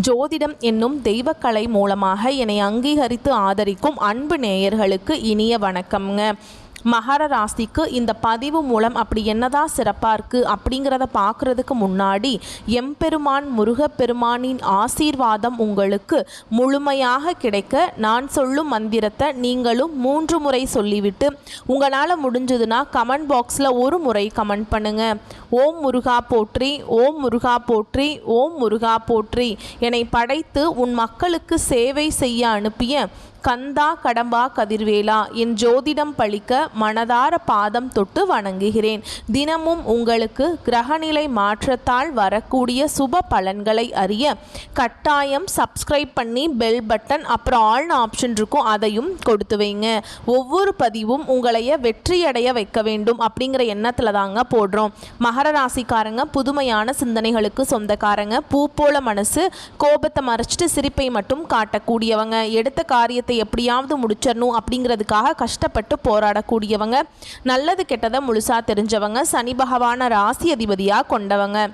ஜோதிடம் என்னும் தெய்வக்கலை மூலமாக என்னை அங்கீகரித்து ஆதரிக்கும் அன்பு நேயர்களுக்கு இனிய வணக்கம்ங்க. மகர ராசிக்கு இந்த பதிவு மூலம் அப்படி என்னதான் சிறப்பாக இருக்குது அப்படிங்கிறத பார்க்குறதுக்கு முன்னாடி எம்பெருமான் முருகப்பெருமானின் ஆசீர்வாதம் உங்களுக்கு முழுமையாக கிடைக்க நான் சொல்லும் மந்திரத்தை நீங்களும் 3 முறை சொல்லிவிட்டு உங்களால் முடிஞ்சதுன்னா கமெண்ட் பாக்ஸில் ஒரு முறை கமெண்ட் பண்ணுங்கள். ஓம் முருகா போற்றி, ஓம் முருகா போற்றி, ஓம் முருகா போற்றி. என்னை படைத்து உன் மக்களுக்கு சேவை செய்ய அனுப்பிய கந்தா கடம்பா கதிர்வேலா, என் ஜோதிடம் பழிக்க மனதார பாதம் தொட்டு வணங்குகிறேன். தினமும் உங்களுக்கு கிரகநிலை மாற்றத்தால் வரக்கூடிய சுப பலன்களை அறிய கட்டாயம் சப்ஸ்கிரைப் பண்ணி பெல் பட்டன் அப்புறம் ஆல்னு ஆப்ஷன் இருக்கும், அதையும் கொடுத்து வைங்க. ஒவ்வொரு பதிவும் உங்களைய வெற்றியடைய வைக்க வேண்டும் அப்படிங்கிற எண்ணத்தில் தாங்க போடுறோம். மகர ராசிக்காரங்க புதுமையான சிந்தனைகளுக்கு சொந்தக்காரங்க. பூ போல மனசு, கோபத்தை மறைச்சிட்டு சிரிப்பை மட்டும் காட்டக்கூடியவங்க. எடுத்த காரியத்தை எப்படியாவது முடிச்சிடணும் அப்படிங்கிறதுக்காக கஷ்டப்பட்டு போராடக்கூடியவங்க. நல்லது கெட்டதை முழுசா தெரிஞ்சவங்க. சனி பகவான ராசி அதிபதியாக கொண்டவங்க.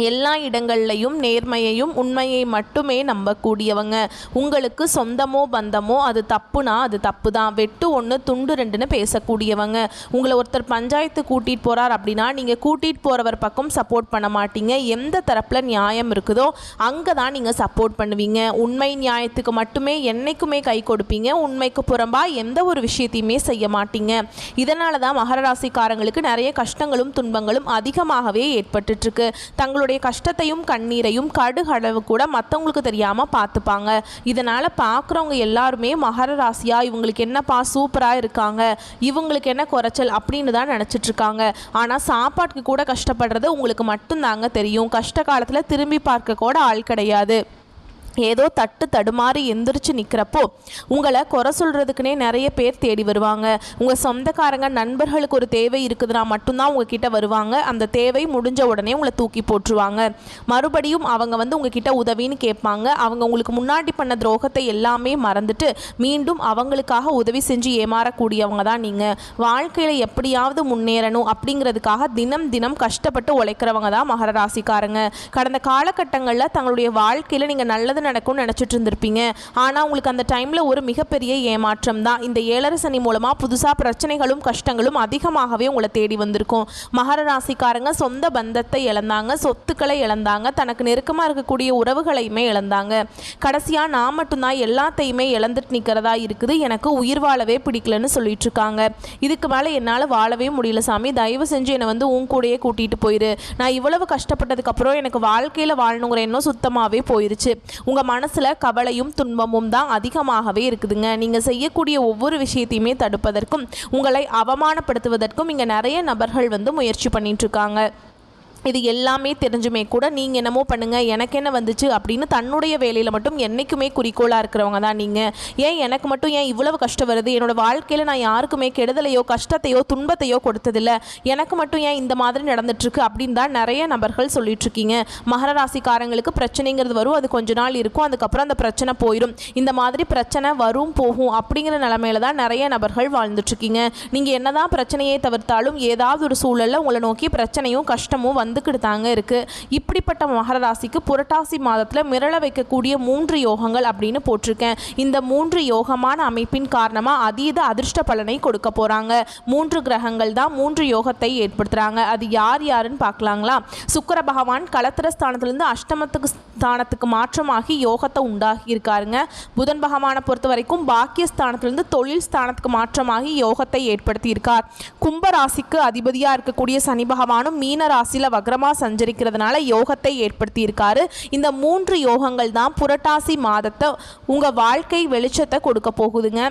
எல்லா இடங்கள்லையும் நேர்மையையும் உண்மையை மட்டுமே நம்பக்கூடியவங்க. உங்களுக்கு சொந்தமோ பந்தமோ அது தப்புனா அது தப்பு தான், வெட்டு 1 துண்டு 2ன்னு பேசக்கூடியவங்க. உங்களை ஒருத்தர் பஞ்சாயத்து கூட்டிகிட்டு போகிறார் அப்படின்னா நீங்கள் கூட்டிகிட்டு போகிறவர் பக்கம் சப்போர்ட் பண்ண மாட்டீங்க. எந்த தரப்பில் நியாயம் இருக்குதோ அங்கே தான் நீங்கள் சப்போர்ட் பண்ணுவீங்க. உண்மை நியாயத்துக்கு மட்டுமே என்றைக்குமே கை கொடுப்பீங்க. உண்மைக்கு புறம்பாக எந்த ஒரு விஷயத்தையுமே செய்ய மாட்டீங்க. இதனால தான் மகர ராசிக்காரங்களுக்கு நிறைய கஷ்டங்களும் துன்பங்களும் அதிகமாகவே ஏற்பட்டுருக்கு. தங்களுடைய கஷ்டத்தையும் கண்ணீரையும் கடுகளவு கூட மற்றவங்களுக்கு தெரியாமல் பார்த்துப்பாங்க. இதனால் பார்க்குறவங்க எல்லாருமே மகர ராசியா இவங்களுக்கு என்னப்பா சூப்பராக இருக்காங்க, இவங்களுக்கு என்ன குறைச்சல் அப்படின்னு தான் நினச்சிட்டு இருக்காங்க. ஆனால் சாப்பாட்டுக்கு கூட கஷ்டப்படுறது உங்களுக்கு மட்டும்தாங்க தெரியும். கஷ்ட காலத்தில் திரும்பி பார்க்க கூட ஆள் கிடையாது. ஏதோ தட்டு தடுமாறி எந்திரிச்சு நிற்கிறப்போ உங்களை குறை சொல்கிறதுக்குனே நிறைய பேர் தேடி வருவாங்க. உங்கள் சொந்தக்காரங்க நண்பர்களுக்கு ஒரு தேவை இருக்குதுன்னா மட்டும்தான் உங்ககிட்ட வருவாங்க. அந்த தேவை முடிஞ்ச உடனே உங்களை தூக்கி போட்டுருவாங்க. மறுபடியும் அவங்க உங்ககிட்ட உதவின்னு கேட்பாங்க. அவங்க உங்களுக்கு முன்னாடி பண்ண துரோகத்தை எல்லாமே மறந்துட்டு மீண்டும் அவங்களுக்காக உதவி செஞ்சு ஏமாறக்கூடியவங்க தான் நீங்கள். வாழ்க்கையில் எப்படியாவது முன்னேறணும் அப்படிங்கிறதுக்காக தினம் தினம் கஷ்டப்பட்டு உழைக்கிறவங்க தான் மகர ராசிக்காரங்க. கடந்த காலகட்டங்களில் தங்களுடைய வாழ்க்கையில் நீங்கள் நல்லது நடக்கும்னு நினச்சிட்டு இருந்திருப்பீங்க. ஆனால் உங்களுக்கு அந்த டைமில் ஒரு மிகப்பெரிய ஏமாற்றம் தான். இந்த 7 சனி மூலமாக புதுசாக பிரச்சனைகளும் கஷ்டங்களும் அதிகமாகவே உங்களை தேடி வந்திருக்கும். மகர ராசிக்காரங்க சொந்த பந்தத்தை இழந்தாங்க, சொத்துக்களை இழந்தாங்க, தனக்கு நெருக்கமாக இருக்கக்கூடிய உறவுகளையுமே இழந்தாங்க. கடைசியாக நான் மட்டும்தான் எல்லாத்தையுமே இழந்துட்டு நிற்கிறதா இருக்குது, எனக்கு உயிர் வாழவே பிடிக்கலன்னு சொல்லிட்டு இருக்காங்க. இதுக்கு மேலே என்னால் வாழவே முடியல சாமி, தயவு செஞ்சு என்னை உன் கூடையே கூட்டிகிட்டு போயிரு. நான் இவ்வளவு கஷ்டப்பட்டதுக்கப்புறம் எனக்கு வாழ்க்கையில் வாழணுங்கிற எண்ணம் சுத்தமாகவே போயிருச்சு. உங்கள் மனசில் கவலையும் துன்பமும் தான் அதிகமாகவே இருக்குதுங்க. நீங்கள் செய்யக்கூடிய ஒவ்வொரு விஷயத்தையுமே தடுப்பதற்கும் உங்களை அவமானப்படுத்துவதற்கும் இங்கே நிறைய நபர்கள் முயற்சி பண்ணிட்டு இருக்காங்க. இது எல்லாமே தெரிஞ்சுமே கூட நீங்கள் என்னமோ பண்ணுங்கள், எனக்கு என்ன வந்துச்சு அப்படின்னு தன்னுடைய வேலையில் மட்டும் என்றைக்குமே குறிக்கோளாக இருக்கிறவங்க தான் நீங்கள். ஏன் எனக்கு மட்டும் ஏன் இவ்வளவு கஷ்டம் வருது, என்னோடய வாழ்க்கையில் நான் யாருக்குமே கெடுதலையோ கஷ்டத்தையோ துன்பத்தையோ கொடுத்ததில்லை, எனக்கு மட்டும் ஏன் இந்த மாதிரி நடந்துட்டுருக்கு அப்படின்னு தான் நிறைய நபர்கள் சொல்லிட்டுருக்கீங்க. மகர ராசிக்காரங்களுக்கு பிரச்சனைங்கிறது வரும், அது கொஞ்ச நாள் இருக்கும், அதுக்கப்புறம் அந்த பிரச்சனை போயிடும். இந்த மாதிரி பிரச்சனை வரும் போகும் அப்படிங்கிற நிலைமையில தான் நிறைய நபர்கள் வாழ்ந்துட்டுருக்கீங்க. நீங்கள் என்ன தான் பிரச்சனையை தவிர்த்தாலும் ஏதாவது ஒரு சூழலில் உங்களை நோக்கி பிரச்சனையும் கஷ்டமும் தாங்க இருக்கு. இப்படிப்பட்ட மகர ராசிக்கு புரட்டாசி மாதத்தில் மிரள வைக்கக்கூடிய 3 யோகங்கள் அப்படின்னு போட்டிருக்கேன். இந்த 3 யோகமான அமைப்பின் காரணமாக அதீத அதிர்ஷ்ட பலனை கொடுக்க போறாங்க. 3 கிரகங்கள் தான் 3 யோகத்தை ஏற்படுத்துறாங்க. அது யார் யாருன்னு பார்க்கலாங்களா? சுக்கிர பகவான் களத்திர ஸ்தானத்திலிருந்து அஷ்டமத்துக்கு ஸ்தானத்துக்கு மாற்றமாகி யோகத்தை உண்டாகி இருக்காருங்க. புதன் பகவானை பொறுத்த வரைக்கும் பாக்கிய ஸ்தானத்திலிருந்து தொழில் ஸ்தானத்துக்கு மாற்றமாகி யோகத்தை ஏற்படுத்தி இருக்கார். கும்ப ராசிக்கு அதிபதியாக இருக்கக்கூடிய சனி பகவானும் மீன ராசியில் வக்ரமா சஞ்சரிக்கிறதுனால யோகத்தை ஏற்படுத்தி இருக்காரு. இந்த 3 யோகங்கள் தான் புரட்டாசி மாதத்தை உங்க வாழ்க்கை வெளிச்சத்தை கொடுக்க போகுதுங்க.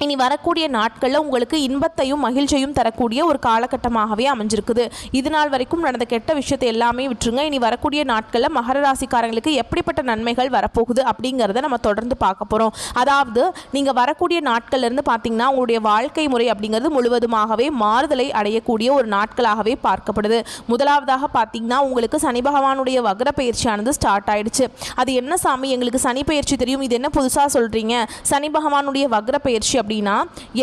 இனி வரக்கூடிய நாட்களில் உங்களுக்கு இன்பத்தையும் மகிழ்ச்சியும் தரக்கூடிய ஒரு காலகட்டமாகவே அமைஞ்சிருக்குது. இது நாள் வரைக்கும் நடந்த கெட்ட விஷயத்தை எல்லாமே விட்டுருங்க. இனி வரக்கூடிய நாட்களில் மகர ராசிக்காரங்களுக்கு எப்படிப்பட்ட நன்மைகள் வரப்போகுது அப்படிங்கிறத நம்ம தொடர்ந்து பார்க்க போகிறோம். அதாவது நீங்கள் வரக்கூடிய நாட்கள்லேருந்து பார்த்தீங்கன்னா உங்களுடைய வாழ்க்கை முறை அப்படிங்கிறது முழுவதுமாகவே மாறுதலை அடையக்கூடிய ஒரு நாட்களாகவே பார்க்கப்படுது. முதலாவதாக பார்த்தீங்கன்னா உங்களுக்கு சனி பகவானுடைய வக்ர பயிற்சியானது ஸ்டார்ட் ஆயிடுச்சு. அது என்ன சாமி, எங்களுக்கு சனி பயிற்சி தெரியும், இது என்ன புதுசாக சொல்கிறீங்க, சனி பகவானுடைய வக்ர பயிற்சி அப்படின்னா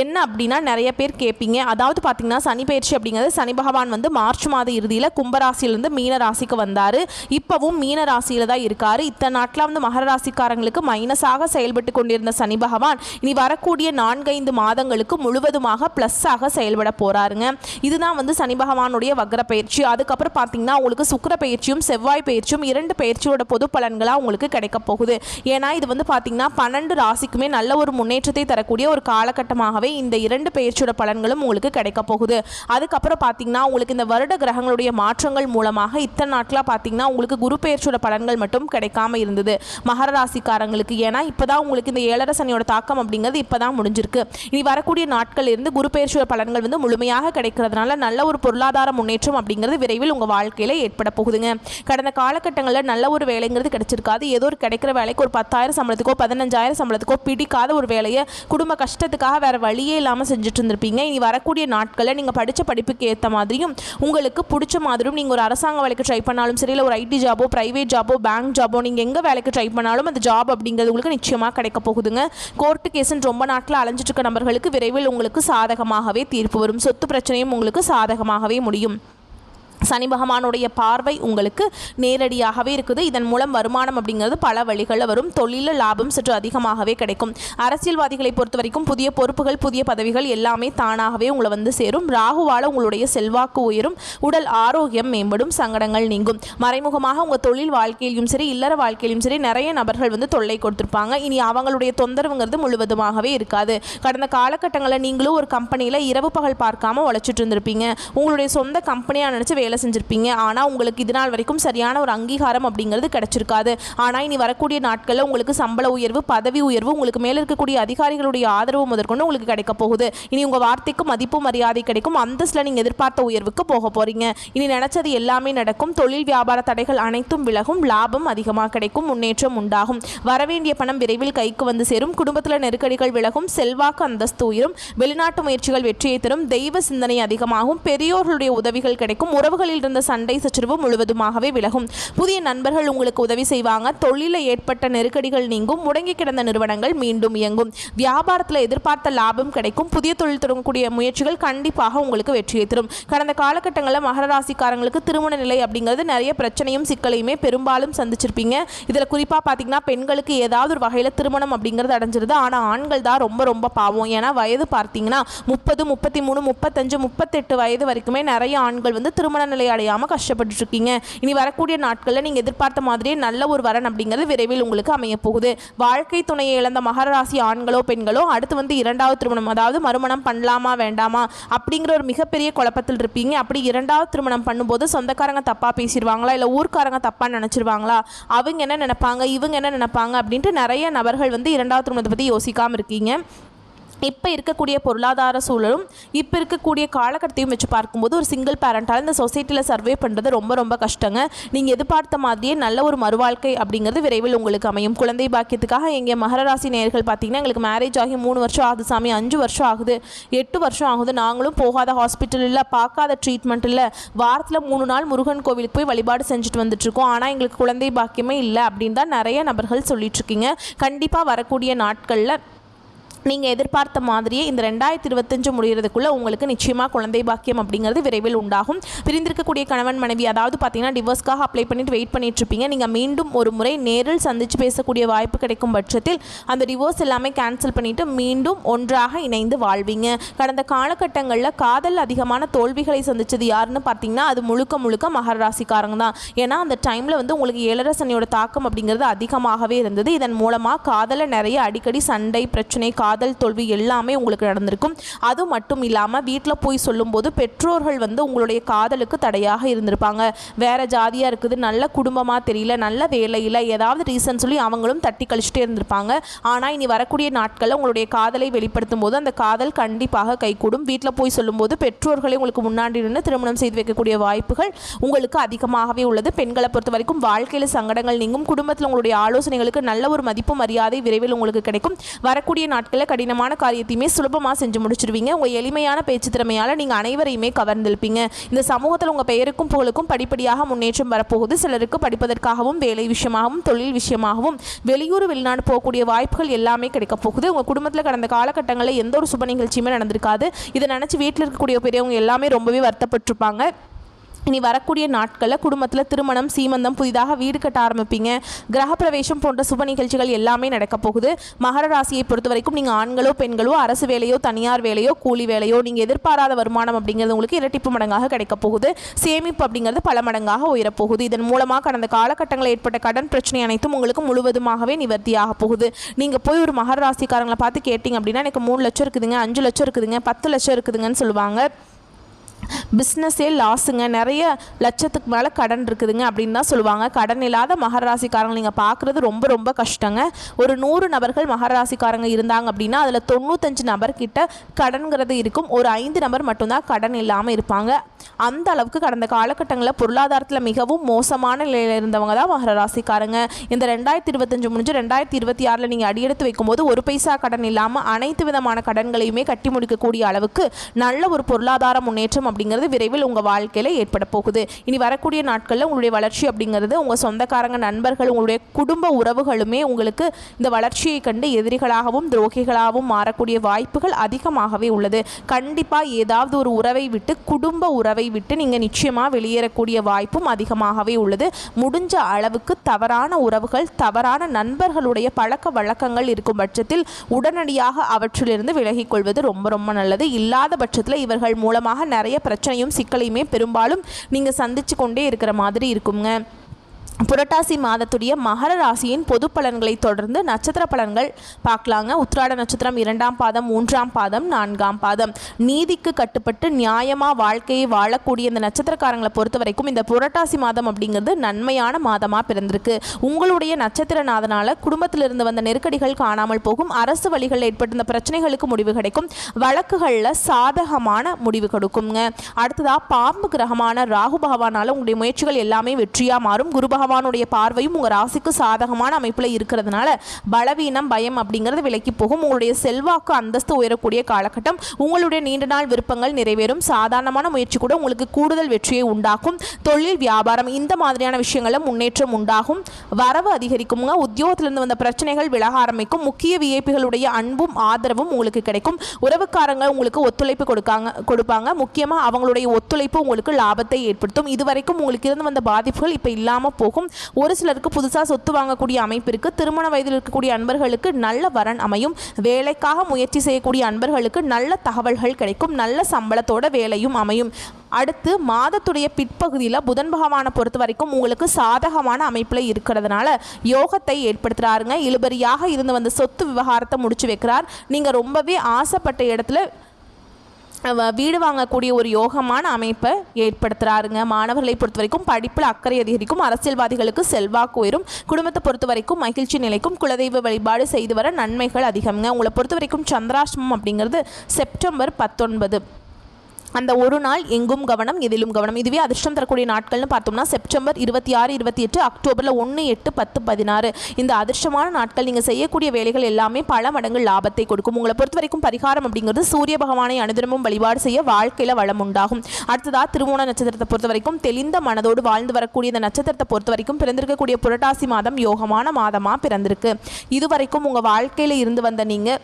என்ன அப்படின்னா நிறைய பேர் கேட்பீங்க. அதாவது பார்த்தீங்கன்னா சனி பயிற்சி அப்படிங்கிறது சனி பகவான் வந்து மார்ச் மாத இறுதியில் கும்பராசியிலிருந்து மீன ராசிக்கு வந்தார். இப்போவும் மீன ராசியில் தான் இருக்கார். இத்தனை நாட்டில் வந்து மகர ராசிக்காரங்களுக்கு மைனஸாக செயல்பட்டு கொண்டிருந்த சனி பகவான் இனி வரக்கூடிய 4-5 மாதங்களுக்கு முழுவதுமாக ப்ளஸ்ஸாக செயல்பட போகிறாருங்க. இதுதான் வந்து சனி பகவானுடைய வக்ர பயிற்சி. அதுக்கப்புறம் பார்த்தீங்கன்னா உங்களுக்கு சுக்கிர பயிற்சியும் செவ்வாய் பயிற்சியும் 2 பயிற்சியோட பொது பலன்களாக உங்களுக்கு கிடைக்க போகுது. ஏன்னா இது வந்து பார்த்தீங்கன்னா 12 ராசிக்குமே நல்ல ஒரு முன்னேற்றத்தை தரக்கூடிய ஒரு காலகட்டமாகவே இந்த 2 பயிற்சியோட பலன்களும் உங்களுக்கு கிடைக்க போகுது. அதுக்கப்புறம் பார்த்தீங்கன்னா உங்களுக்கு இந்த வருட கிரகங்களுடைய மாற்றங்கள் மூலமாக இத்தனை நாட்களாக பார்த்தீங்கன்னா உங்களுக்கு குரு பயிற்சியோட பலன்கள் மட்டும் கிடைக்காம இருந்தது மகர ராசிக்காரங்களுக்கு. ஏன்னா இப்போதான் உங்களுக்கு இந்த 7 சனியோட தாக்கம் அப்படிங்கிறது இப்போதான் முடிஞ்சிருக்கு. இனி வரக்கூடிய நாட்கள் இருந்து குரு பயிற்சியோட பலன்கள் வந்து முழுமையாக கிடைக்கிறதுனால நல்ல ஒரு பொருளாதார முன்னேற்றம் அப்படிங்கிறது விரைவில் உங்கள் வாழ்க்கையில் ஏற்பட போகுதுங்க. கடந்த காலகட்டங்களில் நல்ல ஒரு வேலைங்கிறது கிடைச்சிருக்காது. ஏதோ ஒரு கிடைக்கிற வேலைக்கு ஒரு 10,000 சம்பளத்துக்கோ 15,000 சம்பளத்துக்கோ பிடிக்காத ஒரு வேலையை குடும்ப கஷ்டத்துக்காக வேறு வழியே இல்லாமல் செஞ்சுட்டு இருந்திருப்பீங்க. இனி வரக்கூடிய நாட்களில் நீங்கள் படித்த படிப்புக்கு ஏற்ற மாதிரியும் உங்களுக்கு பிடிச்ச மாதிரியும் நீங்கள் ஒரு அரசாங்க வேலைக்கு ட்ரை பண்ணாலும் சரி, இல்லை ஒரு ஐடி ஜாபோ ப்ரைவேட் ஜாபோ பேங்க் ஜாபோ நீங்கள் எங்கே வேலைக்கு ட்ரை பண்ணாலும் அந்த ஜாப் அப்படிங்கிறது உங்களுக்கு நிச்சயமாக கிடைக்க போகுதுங்க. கோர்ட்டு கேஸுன்னு ரொம்ப நாட்கள் அலைஞ்சிட்டு இருக்க நபர்களுக்கு விரைவில் உங்களுக்கு சாதகமாகவே தீர்ப்பு வரும். சொத்து பிரச்சனையும் உங்களுக்கு சாதகமாகவே முடியும். சனி பகவானுடைய பார்வை உங்களுக்கு நேரடியாகவே இருக்குது. இதன் மூலம் வருமானம் அப்படிங்கிறது பல வழிகளில் வரும். தொழிலில் லாபம் சற்று அதிகமாகவே கிடைக்கும். அரசியல்வாதிகளை பொறுத்த வரைக்கும் புதிய பொறுப்புகள் புதிய பதவிகள் எல்லாமே தானாகவே உங்களை வந்து சேரும். ராகுவால் உங்களுடைய செல்வாக்கு உயரும். உடல் ஆரோக்கியம் மேம்படும். சங்கடங்கள் நீங்கும். மறைமுகமாக உங்கள் தொழில் வாழ்க்கையிலும் சரி இல்லற வாழ்க்கையிலும் சரி நிறைய நபர்கள் வந்து தொல்லை கொடுத்துருப்பாங்க. இனி அவங்களுடைய தொந்தரவுங்கிறது முழுவதுமாகவே இருக்காது. கடந்த காலகட்டங்களில் நீங்களும் ஒரு கம்பெனியில் இரவு பகல் பார்க்காம உழைச்சிட்டு இருந்திருப்பீங்க. உங்களுடைய சொந்த கம்பெனியாக நினச்சி வேலை செஞ்சிருப்பீங்க. ஆனால் உங்களுக்கு இது நாள் வரைக்கும் சரியான ஒரு அங்கீகாரம் அப்படிங்கிறது கிடைச்சிருக்காது. ஆனால் இனி வரக்கூடிய நாட்களில் உங்களுக்கு சம்பள உயர்வு பதவி உயர்வு உங்களுக்கு மேலே இருக்கக்கூடிய அதிகாரிகளுடைய ஆதரவு முதற்கொண்டு உங்களுக்கு கிடைக்க போகுது. இனி உங்கள் வார்த்தைக்கு மதிப்பு மரியாதை கிடைக்கும். அந்தஸ்தில் நீங்கள் எதிர்பார்த்த உயர்வுக்கு போக போறீங்க. இனி நினைச்சது எல்லாமே நடக்கும். தொழில் வியாபார தடைகள் அனைத்தும் விலகும். லாபம் அதிகமாக கிடைக்கும். முன்னேற்றம் உண்டாகும். வரவேண்டிய பணம் விரைவில் கைக்கு வந்து சேரும். குடும்பத்தில் நெருக்கடிகள் விலகும். செல்வாக்கு அந்தஸ்து உயரும். வெளிநாட்டு முயற்சிகள் வெற்றியை தரும். தெய்வ சிந்தனை அதிகமாகும். பெரியோர்களுடைய உதவிகள் கிடைக்கும். உறவுகளில் இருந்த சண்டை சச்சரவு முழுவதுமாகவே விலகும். புதிய நண்பர்கள் உங்களுக்கு உதவி செய்வாங்க. தொழிலில் ஏற்பட்ட நெருக்கடிகள் நீங்கும். முடங்கி கிடந்த நிறுவனங்கள் மீண்டும் இயங்கும். வியாபாரத்தில் எதிர்பார்த்த லாபம் கிடைக்கும். புதிய தொழில் தொடங்கக்கூடிய முயற்சிகள் கண்டிப்பாக உங்களுக்கு வெற்றியை தரும். கடந்த காலகட்டங்களில் மகர ராசிக்காரங்களுக்கு திருமண நிலை அப்படிங்கிறது நிறைய பிரச்சனையும் சிக்கலையுமே பெரும்பாலும் சந்திச்சிருப்பீங்க. இதில் குறிப்பாக பார்த்தீங்கன்னா பெண்களுக்கு ஏதாவது ஒரு வகையில் திருமணம் அப்படிங்கிறது அடைஞ்சிருது. ஆனால் ஆண்கள் தான் ரொம்ப ரொம்ப பாவம். ஏன்னா வயது பார்த்தீங்கன்னா 30, 33, 35, 38 வயது வரைக்குமே நிறைய ஆண்கள் வந்து திருமண நிலை அடையாமல் கஷ்டப்பட்டு இருக்கீங்க. இனி வரக்கூடிய நாட்களில் நீங்கள் எதிர்பார்த்த மாதிரியே நல்ல ஒரு வரன் அப்படிங்கிறது விரைவில் உங்களுக்கு அமைய போகுது. வாழ்க்கை துணையை இழந்த மகர ராசி ஆண்களோ பெண்களோ அடுத்து வந்து 2வது திருமணம் அதாவது மறுமணம் பண்ணலாமா வேண்டாமா அப்படிங்கிற ஒரு மிகப்பெரிய குழப்பத்தில் இருப்பீங்க. அப்படி 2வது திருமணம் பண்ணும்போது சொந்தக்காரங்க தப்பாக பேசிடுவாங்களா, இல்லை ஊர்க்காரங்க தப்பாக நினச்சிருவாங்களா, அவங்க என்ன நினைப்பாங்க இவங்க என்ன நினைப்பாங்க அப்படின்ட்டு நிறைய நபர்கள் வந்து 2வது திருமணத்தை பற்றி யோசிக்காமல் இருக்கீங்க. இப்போ இருக்கக்கூடிய பொருளாதார சூழலும் இப்போ இருக்கக்கூடிய காலகட்டத்தையும் வச்சு பார்க்கும்போது ஒரு சிங்கிள் பேரண்டால் இந்த சொசைட்டியில் சர்வே பண்ணுறது ரொம்ப ரொம்ப கஷ்டங்க. நீங்கள் எதிர்பார்த்த மாதிரியே நல்ல ஒரு மறுவாழ்க்கை அப்படிங்கிறது விரைவில் உங்களுக்கு அமையும். குழந்தை பாக்கியத்துக்காக எங்கள் மகர ராசி நேயர்கள் பார்த்தீங்கன்னா எங்களுக்கு மேரேஜ் ஆகி 3 வருஷம் ஆகுது சாமி, 5 வருஷம் ஆகுது, 8 வருஷம் ஆகுது, நாங்களும் போகாத ஹாஸ்பிட்டல் இல்லை, பார்க்காத ட்ரீட்மெண்ட் இல்லை, வாரத்தில் 3 நாள் முருகன் கோவிலுக்கு போய் வழிபாடு செஞ்சுட்டு வந்துட்டுருக்கோம், ஆனால் எங்களுக்கு குழந்தை பாக்கியமே இல்லை அப்படின்னு தான் நிறைய நபர்கள் சொல்லிட்டுருக்கீங்க. கண்டிப்பாக வரக்கூடிய நாட்களில் நீங்கள் எதிர்பார்த்த மாதிரியே இந்த 2025 முடிகிறதுக்குள்ளே உங்களுக்கு நிச்சயமாக குழந்தை பாக்கியம் அப்படிங்கிறது விரைவில் உண்டாகும். பிரிந்திருக்கக்கூடிய கணவன் மனைவி அதாவது பார்த்தீங்கன்னா டிவோர்ஸ்க்காக அப்ளை பண்ணிட்டு வெயிட் பண்ணிட்டு இருப்பீங்க. நீங்கள் மீண்டும் ஒரு முறை நேரில் சந்தித்து பேசக்கூடிய வாய்ப்பு கிடைக்கும் பட்சத்தில் அந்த டிவோர்ஸ் எல்லாமே கேன்சல் பண்ணிவிட்டு மீண்டும் ஒன்றாக இணைந்து வாழ்வீங்க. கடந்த காலகட்டங்களில் காதல் அதிகமான தோல்விகளை சந்தித்தது யாருன்னு பார்த்தீங்கன்னா அது முழுக்க முழுக்க மகர ராசிக்காரங்க தான். ஏன்னா அந்த டைமில் வந்து உங்களுக்கு 7 சனியோட தாக்கம் அப்படிங்கிறது அதிகமாகவே இருந்தது. இதன் மூலமாக காதலில் நிறைய அடிக்கடி சண்டை பிரச்சனை காதல் தோல்வி எல்லாமே உங்களுக்கு நடந்திருக்கும். அது மட்டும் இல்லாமல் வீட்டில் போய் சொல்லும்போது பெற்றோர்கள் வந்து உங்களுடைய காதலுக்கு தடையாக இருந்திருப்பாங்க. வேற ஜாதியாக இருக்குது, நல்ல குடும்பமாக தெரியல, நல்ல வேலையில் ஏதாவது ரீசன் சொல்லி அவங்களும் தட்டி கழிச்சிட்டே இருந்திருப்பாங்க. ஆனால் இனி வரக்கூடிய நாட்களில் உங்களுடைய காதலை வெளிப்படுத்தும் போது அந்த காதல் கண்டிப்பாக கைகூடும். வீட்டில் போய் சொல்லும்போது பெற்றோர்களை உங்களுக்கு முன்னாடி நின்று திருமணம் செய்து வைக்கக்கூடிய வாய்ப்புகள் உங்களுக்கு அதிகமாகவே உள்ளது. பெண்களை பொறுத்த வரைக்கும் வாழ்க்கையில் சங்கடங்கள் நீங்கும். குடும்பத்தில் உங்களுடைய ஆலோசனைகளுக்கு நல்ல ஒரு மதிப்பு மரியாதை விரைவில் உங்களுக்கு கிடைக்கும். வரக்கூடிய நாட்கள் நாட்களில் கடினமான காரியத்தையுமே சுலபமாக செஞ்சு முடிச்சிருவீங்க. உங்கள் எளிமையான பேச்சு திறமையால் நீங்கள் அனைவரையுமே கவர்ந்திருப்பீங்க. இந்த சமூகத்தில் உங்கள் பெயருக்கும் புகழுக்கும் படிப்படியாக முன்னேற்றம் வரப்போகுது. சிலருக்கு படிப்பதற்காகவும் வேலை விஷயமாகவும் தொழில் விஷயமாகவும் வெளியூர் வெளிநாடு போகக்கூடிய வாய்ப்புகள் எல்லாமே கிடைக்க போகுது. உங்கள் குடும்பத்தில் கடந்த காலகட்டங்களில் எந்த ஒரு சுப நிகழ்ச்சியுமே நடந்திருக்காது. இதை நினச்சி வீட்டில் இருக்கக்கூடிய பெரியவங்க எல்லாமே ரொம்பவே வருத்தப்பட்டிருப்பாங்க. இனி வரக்கூடிய நாட்களில் குடும்பத்தில் திருமணம், சீமந்தம், புதிதாக வீடு கட்ட ஆரம்பிப்பீங்க. கிரகப்பிரவேசம் போன்ற சுப நிகழ்ச்சிகள் எல்லாமே நடக்க போகுது. மகர ராசியை பொறுத்த வரைக்கும் நீங்கள் ஆண்களோ பெண்களோ அரசு வேலையோ தனியார் வேலையோ கூலி வேலையோ நீங்கள் எதிர்பாராத வருமானம் அப்படிங்கிறது உங்களுக்கு இரட்டிப்பு மடங்காக கிடைக்க போகுது. சேமிப்பு அப்படிங்கிறது பல மடங்காக உயரப்போகுது. இதன் மூலமாக கடந்த காலகட்டங்களில் ஏற்பட்ட கடன் பிரச்சனை அனைத்தும் உங்களுக்கு முழுவதுமாகவே நிவர்த்தியாக போகுது. நீங்கள் போய் ஒரு மகர ராசிக்காரங்களை பார்த்து கேட்டிங்க அப்படின்னா எனக்கு 3 லட்சம் இருக்குதுங்க, 5 லட்சம் இருக்குதுங்க, 10 லட்சம் இருக்குதுங்கன்னு சொல்லுவாங்க. பிஸ்னஸே லாஸுங்க, நிறைய லட்சத்துக்கு மேலே கடன் இருக்குதுங்க அப்படின்னு தான் சொல்லுவாங்க. கடன் இல்லாத மகர ராசிக்காரங்க நீங்கள் பார்க்குறது ரொம்ப ரொம்ப கஷ்டங்க. ஒரு 100 நபர்கள் மகர ராசிக்காரங்க இருந்தாங்க அப்படின்னா அதில் 95 நபர்கிட்ட கடன்கிறது இருக்கும். ஒரு 5 நபர் மட்டும்தான் கடன் இல்லாமல் இருப்பாங்க. அந்த அளவுக்கு கடந்த காலகட்டங்களில் பொருளாதாரத்தில் மிகவும் மோசமான நிலையில் இருந்தவங்க தான் மகர ராசிக்காரங்க. இந்த 2025 முடிஞ்சு 2026 நீங்கள் அடியெடுத்து வைக்கும்போது ஒரு பைசா கடன் இல்லாமல் அனைத்து விதமான கடன்களையுமே கட்டி முடிக்கக்கூடிய அளவுக்கு நல்ல ஒரு பொருளாதார முன்னேற்றம் அப்படிங்கிறது விரைவில் உங்கள் வாழ்க்கையில் ஏற்பட போகுது. இனி வரக்கூடிய நாட்களில் உங்களுடைய வளர்ச்சி அப்படிங்கிறது உங்கள் சொந்தக்காரங்க, நண்பர்கள், உங்களுடைய குடும்ப உறவுகளுமே உங்களுக்கு இந்த வளர்ச்சியை கண்டு எதிரிகளாகவும் துரோகிகளாகவும் மாறக்கூடிய வாய்ப்புகள் அதிகமாகவே உள்ளது. கண்டிப்பாக ஏதாவது ஒரு உறவை விட்டு, குடும்ப உறவை விட்டு நீங்கள் நிச்சயமாக வெளியேறக்கூடிய வாய்ப்பும் அதிகமாகவே உள்ளது. முடிஞ்ச அளவுக்கு தவறான உறவுகள், தவறான நண்பர்களுடைய பழக்க வழக்கங்கள் இருக்கும் பட்சத்தில் உடனடியாக அவற்றிலிருந்து விலகிக் கொள்வது ரொம்ப ரொம்ப நல்லது. இல்லாத பட்சத்தில் இவர்கள் மூலமாக நிறைய பிரச்சனையும் சிக்கலையுமே பெரும்பாலும் நீங்கள் சந்திச்சு கொண்டே இருக்கிற மாதிரி இருக்குங்க. புரட்டாசி மாதத்துடைய மகர ராசியின் பொது பலன்களை தொடர்ந்து நட்சத்திர பலன்கள் பார்க்கலாங்க. உத்திராட நட்சத்திரம் 2ஆம் பாதம், 3ஆம் பாதம், 4ஆம் பாதம். நீதிக்கு கட்டுப்பட்டு நியாயமாக வாழ்க்கையை வாழக்கூடிய இந்த நட்சத்திரக்காரங்களை பொறுத்த வரைக்கும் இந்த புரட்டாசி மாதம் அப்படிங்கிறது நன்மையான மாதமாக பிறந்திருக்கு. உங்களுடைய நட்சத்திரநாதனால் குடும்பத்திலிருந்து வந்த நெருக்கடிகள் காணாமல் போகும். அரசு வழிகளில் ஏற்பட்ட பிரச்சனைகளுக்கு முடிவு கிடைக்கும். வழக்குகளில் சாதகமான முடிவு கொடுக்குங்க. அடுத்ததாக பாம்பு கிரகமான ராகு பகவானால் உங்களுடைய முயற்சிகள் எல்லாமே வெற்றியாக மாறும். குரு பகவானுடைய பார்வையும் உங்கள் ராசிக்கு சாதகமான அமைப்பில் இருக்கிறதுனால பலவீனம், பயம் அப்படிங்கிறது விலக்கி போகும். உங்களுடைய செல்வாக்கு, அந்தஸ்து உயரக்கூடிய காலகட்டம். உங்களுடைய நீண்ட நாள் விருப்பங்கள் நிறைவேறும். சாதாரணமான முயற்சி கூட உங்களுக்கு கூடுதல் வெற்றியை உண்டாக்கும். தொழில், வியாபாரம் இந்த மாதிரியான விஷயங்களில் முன்னேற்றம் உண்டாகும். வரவு அதிகரிக்குங்க. உத்தியோகத்திலிருந்து வந்த பிரச்சனைகள் விலக ஆரம்பிக்கும். முக்கிய விஐபிகளுடைய அன்பும் ஆதரவும் உங்களுக்கு கிடைக்கும். உறவுக்காரங்க உங்களுக்கு ஒத்துழைப்பு கொடுப்பாங்க. முக்கியமாக அவங்களுடைய ஒத்துழைப்பு உங்களுக்கு லாபத்தை ஏற்படுத்தும். இதுவரைக்கும் உங்களுக்கு இருந்து வந்த பாதிப்புகள் இப்போ இல்லாமல் போகும். ஒரு சிலருக்கு புதுசாக சொத்து வாங்கக்கூடிய அமைப்பு இருக்கு. திருமண வயதில் இருக்கக்கூடிய அன்பர்களுக்கு நல்ல வரன் அமையும். வேலைக்காக முயற்சி செய்யக்கூடிய அன்பர்களுக்கு நல்ல தகவல்கள் கிடைக்கும். நல்ல சம்பளத்தோட வேலையும் அமையும். அடுத்து மாதத்துடைய பிற்பகுதியில் புதன் பகவானை பொறுத்த வரைக்கும் உங்களுக்கு சாதகமான அமைப்பில் இருக்கிறதுனால யோகத்தை ஏற்படுத்துகிறாருங்க. இழுபறியாக இருந்து வந்த சொத்து விவகாரத்தை முடிச்சு வைக்கிறார். நீங்கள் ரொம்பவே ஆசைப்பட்ட இடத்துல வீடு வாங்கக்கூடிய ஒரு யோகமான அமைப்பை ஏற்படுத்துகிறாருங்க. மாணவர்களை பொறுத்த வரைக்கும் படிப்பில் அக்கறை அதிகரிக்கும். அரசியல்வாதிகளுக்கு செல்வாக்கு உயரும். குடும்பத்தை பொறுத்த வரைக்கும் மகிழ்ச்சி நிலைக்கும். குலதெய்வ வழிபாடு செய்து வர நன்மைகள் அதிகம்ங்க. உங்களை பொறுத்த வரைக்கும் சந்திராஷ்டமம் அப்படிங்கிறது செப்டம்பர் 19. அந்த ஒரு நாள் எங்கும் கவனம், எதிலும் கவனம். இதுவே அதிர்ஷ்டம் தரக்கூடிய நாட்கள்னு பார்த்தோம்னா செப்டம்பர் 26, 28, அக்டோபரில் 1, 8, 10, 16. இந்த அதிர்ஷ்டமான நாட்கள் நீங்கள் செய்யக்கூடிய வேலைகள் எல்லாமே பல மடங்கு லாபத்தை கொடுக்கும். உங்களை பொறுத்த வரைக்கும் பரிகாரம் அப்படிங்கிறது சூரிய பகவானை அனுதினமும் வழிபாடு செய்ய வாழ்க்கையில் வளம் உண்டாகும். அடுத்ததாக திருவோண நட்சத்திரத்தை பொறுத்த வரைக்கும் தெளிந்த மனதோடு வாழ்ந்து வரக்கூடிய இந்த நட்சத்திரத்தை பொறுத்த வரைக்கும் பிறந்திருக்கக்கூடிய புரட்டாசி மாதம் யோகமான மாதமாக பிறந்திருக்கு. இதுவரைக்கும் உங்கள் வாழ்க்கையில் இருந்து வந்த நீங்கள்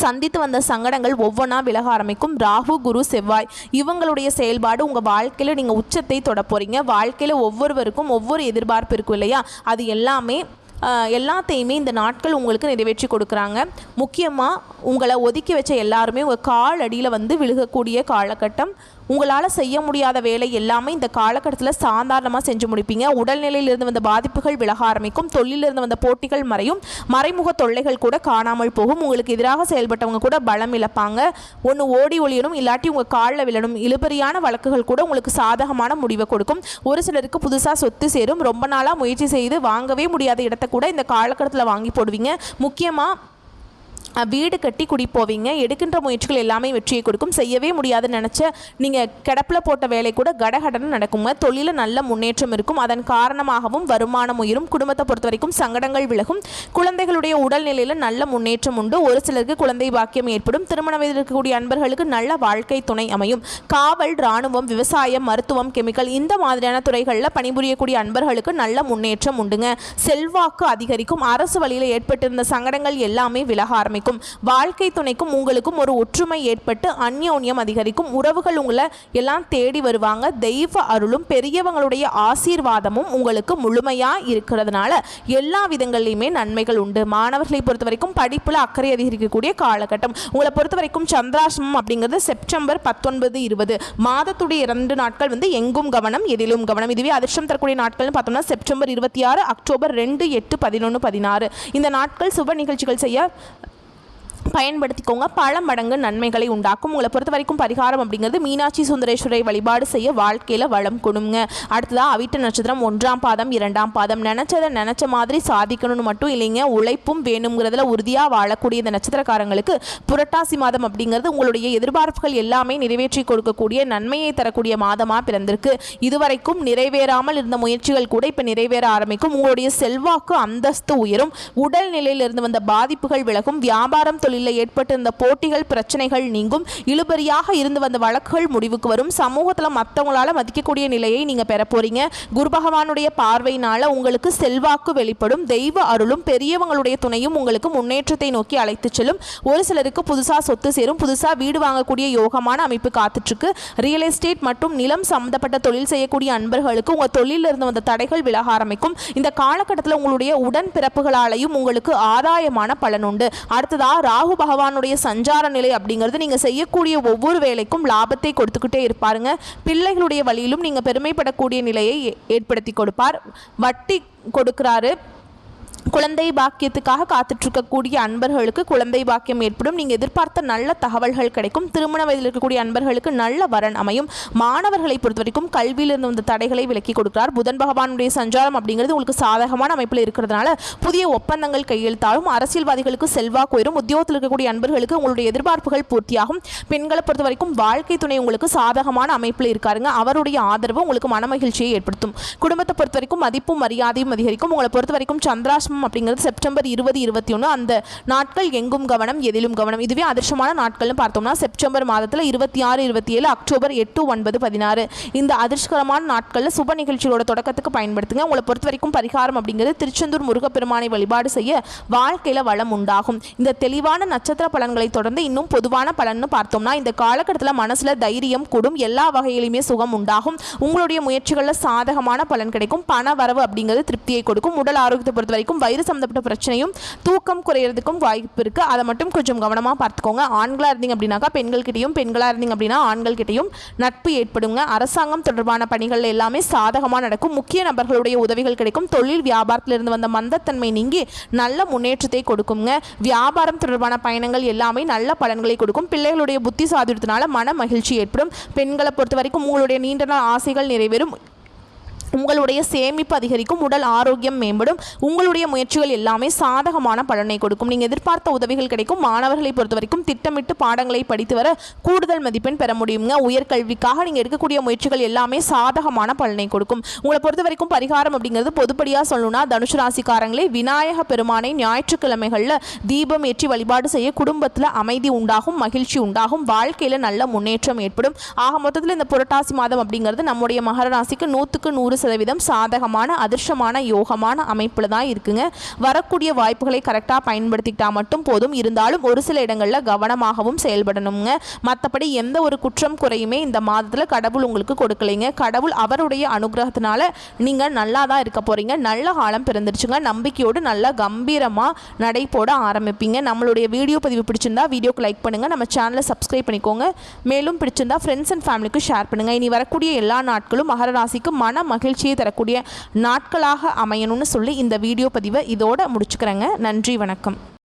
சந்தித்து வந்த சங்கடங்கள் ஒவ்வொன்றா விலக ஆரம்பிக்கும். ராகு, குரு, செவ்வாய் இவங்களுடைய செயல்பாடு உங்கள் வாழ்க்கையில் நீங்கள் உச்சத்தை தொட போகிறீங்க. வாழ்க்கையில் ஒவ்வொருவருக்கும் ஒவ்வொரு எதிர்பார்ப்பு இருக்கும் இல்லையா, அது எல்லாத்தையுமே இந்த நாட்கள் உங்களுக்கு நிறைவேற்றி கொடுக்குறாங்க. முக்கியமாக உங்களை ஒதுக்கி வச்ச எல்லாருமே உங்கள் கால் அடியில் வந்து விழுகக்கூடிய காலகட்டம். உங்களால் செய்ய முடியாத வேலை எல்லாமே இந்த காலகட்டத்தில் சாதாரணமாக செஞ்சு முடிப்பீங்க. உடல்நிலையிலிருந்து வந்த பாதிப்புகள் விலக ஆரம்பிக்கும். தொழிலிருந்து வந்த போட்டிகள் மறையும். மறைமுக தொல்லைகள் கூட காணாமல் போகும். உங்களுக்கு எதிராக செயல்பட்டவங்க கூட பலம் இழப்பாங்க. ஒன்று ஓடி ஒளியணும், இல்லாட்டி உங்கள் காலில் விழணும். இழுபறியான வழக்குகள் கூட உங்களுக்கு சாதகமான முடிவை கொடுக்கும். ஒரு சிலருக்கு புதுசாக சொத்து சேரும். ரொம்ப நாளாக முயற்சி செய்து வாங்கவே முடியாத இடத்த கூட இந்த காலகட்டத்தில் வாங்கி போடுவீங்க. முக்கியமாக வீடு கட்டி குடி போவீங்க. எடுக்கின்ற முயற்சிகள் எல்லாமே வெற்றியை கொடுக்கும். செய்யவே முடியாதுன்னு நினச்ச நீங்கள் கிடப்பில் போட்ட வேலை கூட கடகடன்னு நடக்குங்க. தொழிலில் நல்ல முன்னேற்றம் இருக்கும். அதன் காரணமாகவும் வருமானம் உயரும். குடும்பத்தை பொறுத்த வரைக்கும் சங்கடங்கள் விலகும். குழந்தைகளுடைய உடல்நிலையில் நல்ல முன்னேற்றம் உண்டு. ஒரு சிலருக்கு குழந்தை பாக்கியம் ஏற்படும். திருமண வயதில் இருக்கக்கூடிய அன்பர்களுக்கு நல்ல வாழ்க்கை துணை அமையும். காவல், இராணுவம், விவசாயம், மருத்துவம், கெமிக்கல் இந்த மாதிரியான துறைகளில் பணிபுரியக்கூடிய அன்பர்களுக்கு நல்ல முன்னேற்றம் உண்டுங்க. செல்வாக்கு அதிகரிக்கும். அரசு வழியில் ஏற்பட்டிருந்த சங்கடங்கள் எல்லாமே விலக ஆரம்பிக்கும். வாழ்க்கை துணைக்கும் உங்களுக்கும் ஒரு ஒற்றுமை ஏற்பட்டு அந்யோன்யம் அதிகரிக்கும். உறவுகள் உங்களை எல்லாம் தேடி வருவாங்க. தெய்வ அருளும் பெரியவங்களுடைய ஆசீர்வாதமும் உங்களுக்கு முழுமையா இருக்கிறதுனால எல்லா விதங்கள்லையுமே நன்மைகள் உண்டு. மாணவர்களை பொறுத்த வரைக்கும் படிப்புல அக்கறை அதிகரிக்கக்கூடிய காலகட்டம். உங்களை பொறுத்த வரைக்கும் சந்திராசிரமம் அப்படிங்கிறது செப்டம்பர் 19, 20 மாதத்துடைய 2 நாட்கள் எங்கும் கவனம் எதிலும் கவனம். இதுவே அதிர்ஷ்டம் தரக்கூடிய நாட்கள்னு பார்த்தோம்னா செப்டம்பர் 26, அக்டோபர் 2, 8, 11, 16 இந்த நாட்கள் சுப நிகழ்ச்சிகள் செய்ய பயன்படுத்திக்கோங்க. பல மடங்கு நன்மைகளை உண்டாக்கும். உங்களை பொறுத்த வரைக்கும் பரிகாரம் அப்படிங்கிறது மீனாட்சி சுந்தரேஸ்வரை வழிபாடு செய்ய வாழ்க்கையில் வளம் கொடுங்க. அடுத்ததாக அவிட்ட நட்சத்திரம் 1ஆம் பாதம் 2ஆம் பாதம். நினச்சதை நினச்ச மாதிரி சாதிக்கணும்னு மட்டும் இல்லைங்க, உழைப்பும் வேணுங்கிறதுல உறுதியாக வாழக்கூடிய இந்த நட்சத்திரக்காரங்களுக்கு புரட்டாசி மாதம் அப்படிங்கிறது உங்களுடைய எதிர்பார்ப்புகள் எல்லாமே நிறைவேற்றி கொடுக்கக்கூடிய நன்மையை தரக்கூடிய மாதமாக பிறந்திருக்கு. இதுவரைக்கும் நிறைவேறாமல் இருந்த முயற்சிகள் கூட இப்போ நிறைவேற ஆரம்பிக்கும். உங்களுடைய செல்வாக்கு அந்தஸ்து உயரும். உடல்நிலையிலிருந்து வந்த பாதிப்புகள் விலகும். வியாபாரம் தொழில் ஏற்பட்டிருந்த போட்டிகள் பிரச்சனைகள் நீங்கும். இழுபறியாக இருந்து வந்த வழக்குகள் முடிவுக்கு வரும். சமூகத்தில் மற்றவங்களால மதிக்கக்கூடிய நிலையை நீங்க பெற போறீங்க. குரு பகவானுடைய பார்வையினால உங்களுக்கு செல்வாக்கு வெளிப்படும். தெய்வ அருளும் பெரியவங்களுடைய துணையும் உங்களுக்கு முன்னேற்றத்தை நோக்கி அழைத்து செல்லும். ஒரு சிலருக்கு புதுசா சொத்து சேரும். புதுசா வீடு வாங்கக்கூடிய யோகமான அமைப்பு காத்துட்டு இருக்கு. ரியல் எஸ்டேட் மற்றும் நிலம் சம்பந்தப்பட்ட தொழில் செய்யக்கூடிய அன்பர்களுக்கு உங்க தொழிலில் இருந்து வந்த தடைகள் விலக ஆரம்பிக்கும். இந்த காலகட்டத்தில் உங்களுடைய உடன் பிறப்புகளாலையும் உங்களுக்கு ஆதாயமான பலன் உண்டு. அடுத்ததா ராகு பகவானுடைய சஞ்சார நிலை அப்படிங்கிறது நீங்க செய்யக்கூடிய ஒவ்வொரு வேலைக்கும் லாபத்தை கொடுத்துக்கிட்டே இருப்பாருங்க. பிள்ளைகளுடைய வழியிலும் நீங்க பெருமைப்படக்கூடிய நிலையை ஏற்படுத்தி கொடுப்பார். வட்டி கொடுக்கிறாரு. குழந்தை பாக்கியத்துக்காக காத்துட்ருக்கக்கூடிய அன்பர்களுக்கு குழந்தை பாக்கியம் ஏற்படும். நீங்கள் எதிர்பார்த்த நல்ல தகவல்கள் கிடைக்கும். திருமண வயதில் இருக்கக்கூடிய அன்பர்களுக்கு நல்ல வரன் அமையும். மாணவர்களை பொறுத்த வரைக்கும் கல்வியிலிருந்து வந்த தடைகளை விலக்கி கொடுக்கிறார். புதன் பகவானுடைய சஞ்சாரம் அப்படிங்கிறது உங்களுக்கு சாதகமான அமைப்பில் இருக்கிறதுனால புதிய ஒப்பந்தங்கள் கையெழுத்தாகும். அரசியல்வாதிகளுக்கு செல்வாக்கு உயரும். உத்தியோகத்தில் இருக்கக்கூடிய அன்பர்களுக்கு உங்களுடைய எதிர்பார்ப்புகள் பூர்த்தியாகும். பெண்களை பொறுத்த வரைக்கும் வாழ்க்கை துணை உங்களுக்கு சாதகமான அமைப்பில் இருக்காருங்க. அவருடைய ஆதரவு உங்களுக்கு மனமகிழ்ச்சியை ஏற்படுத்தும். குடும்பத்தை பொறுத்த வரைக்கும் மதிப்பும் மரியாதையும் அதிகரிக்கும். உங்களை பொறுத்த வரைக்கும் சந்திராசிரமம் அப்படிங்கிறது செப்டம்பர் 20, 21 அந்த நாட்கள் எங்கும் கவனம் எதிலும் கவனம். இதுவே அதிர்ஷ்டமான நாட்கள்னு பார்த்தோம்னா செப்டம்பர் மாதத்தில் 26, 27, அக்டோபர் 8, 9, 16 இந்த அதிர்ஷ்டகரமான நாட்களில் சுப நிகழ்ச்சிகளோட தொடக்கத்துக்கு பயன்படுத்துங்க. உங்களை பொறுத்த வரைக்கும் பரிகாரம் அப்படிங்கிறது திருச்செந்தூர் முருகப்பெருமானை வழிபாடு செய்ய வாழ்க்கையில் வளம் உண்டாகும். இந்த தெளிவான நட்சத்திர பலன்களை தொடர்ந்து இன்னும் பொதுவான பலன்னு பார்த்தோம்னா இந்த காலகட்டத்தில் மனசுல தைரியம் கூடும். எல்லா வகையிலுமே சுகம் உண்டாகும். உங்களுடைய முயற்சிகளில் சாதகமான பலன் கிடைக்கும். பண வரவு அப்படிங்கிறது திருப்தியை கொடுக்கும். உடல் ஆரோக்கியத்தை பொறுத்த வரைக்கும் வயிறு சம்பந்தப்பட்ட பிரச்சனையும் தூக்கம் குறையிறதுக்கும் வாய்ப்பு இருக்கு. அதை மட்டும் கொஞ்சம் கவனமா பார்த்துக்கோங்க. ஆண்களா இருந்தீங்க அப்படின்னாக்கா பெண்கள் கிட்டையும், பெண்களா இருந்தீங்க அப்படின்னா ஆண்கள் கிட்டையும் நட்பு ஏற்படுங்க. அரசாங்கம் தொடர்பான பணிகள் எல்லாமே சாதகமாக நடக்கும். முக்கிய நபர்களுடைய உதவிகள் கிடைக்கும். தொழில் வியாபாரத்திலிருந்து வந்த மந்தத்தன்மை நீங்கி நல்ல முன்னேற்றத்தை கொடுக்குங்க. வியாபாரம் தொடர்பான பயணங்கள் எல்லாமே நல்ல பலன்களை கொடுக்கும். பிள்ளைகளுடைய புத்தி சாதுரியத்தினால மன மகிழ்ச்சி ஏற்படும். பெண்களை பொறுத்த வரைக்கும் உங்களுடைய நீண்ட நாள் ஆசைகள் நிறைவேறும். உங்களுடைய சேமிப்பு அதிகரிக்கும். உடல் ஆரோக்கியம் மேம்படும். உங்களுடைய முயற்சிகள் எல்லாமே சாதகமான பலனை கொடுக்கும். நீங்கள் எதிர்பார்த்த உதவிகள் கிடைக்கும். மாணவர்களை பொறுத்த வரைக்கும் திட்டமிட்டு பாடங்களை படித்து வர கூடுதல் மதிப்பெண் பெற முடியுங்க. உயர்கல்விக்காக நீங்கள் எடுக்கக்கூடிய முயற்சிகள் எல்லாமே சாதகமான பலனை கொடுக்கும். உங்களை பொறுத்த வரைக்கும் பரிகாரம் அப்படிங்கிறது பொதுப்படியாக சொல்லணும்னா தனுசு ராசிக்காரங்களே விநாயக பெருமானை ஞாயிற்றுக்கிழமைகளில் தீபம் ஏற்றி வழிபாடு செய்ய குடும்பத்தில் அமைதி உண்டாகும், மகிழ்ச்சி உண்டாகும், வாழ்க்கையில் நல்ல முன்னேற்றம் ஏற்படும். ஆக மொத்தத்தில் இந்த புரட்டாசி மாதம் அப்படிங்கிறது நம்முடைய மகர ராசிக்கு 100க்கு 100% சாதகமான அதிர்ஷ்டமான யோகமான அமைப்பில் தான் இருக்குங்க. வரக்கூடிய வாய்ப்புகளை கரெக்டாக பயன்படுத்திக்கிட்டா மட்டும் போதும். இருந்தாலும் ஒரு சில இடங்களில் கவனமாகவும் செயல்படணுங்க. மற்றபடி எந்த ஒரு குற்றம் குறையுமே இந்த மாதத்தில் கடவுள் உங்களுக்கு கொடுக்கலைங்க. கடவுள் அவருடைய அனுகிரகத்தினால நீங்கள் நல்லா தான் இருக்க போகிறீங்க. நல்ல காலம் பிறந்துருச்சுங்க. நம்பிக்கையோடு நல்லா கம்பீரமாக நடை போட ஆரம்பிப்பீங்க. நம்மளுடைய வீடியோ பதிவு பிடிச்சிருந்தா வீடியோக்கு லைக் பண்ணுங்கள். நம்ம சேனலை சப்ஸ்கிரைப் பண்ணிக்கோங்க. மேலும் பிடிச்சிருந்தா ஃப்ரெண்ட்ஸ் அண்ட் ஃபேமிலிக்கு ஷேர் பண்ணுங்கள். இனி வரக்கூடிய எல்லா நாட்களும் மகர ராசிக்கு மன மகிழ்ச்சியை தரக்கூடிய நாட்களாக அமையணும்னு சொல்லி இந்த வீடியோ பதிவை இதோட முடிச்சுக்கிறேங்க. நன்றி, வணக்கம்.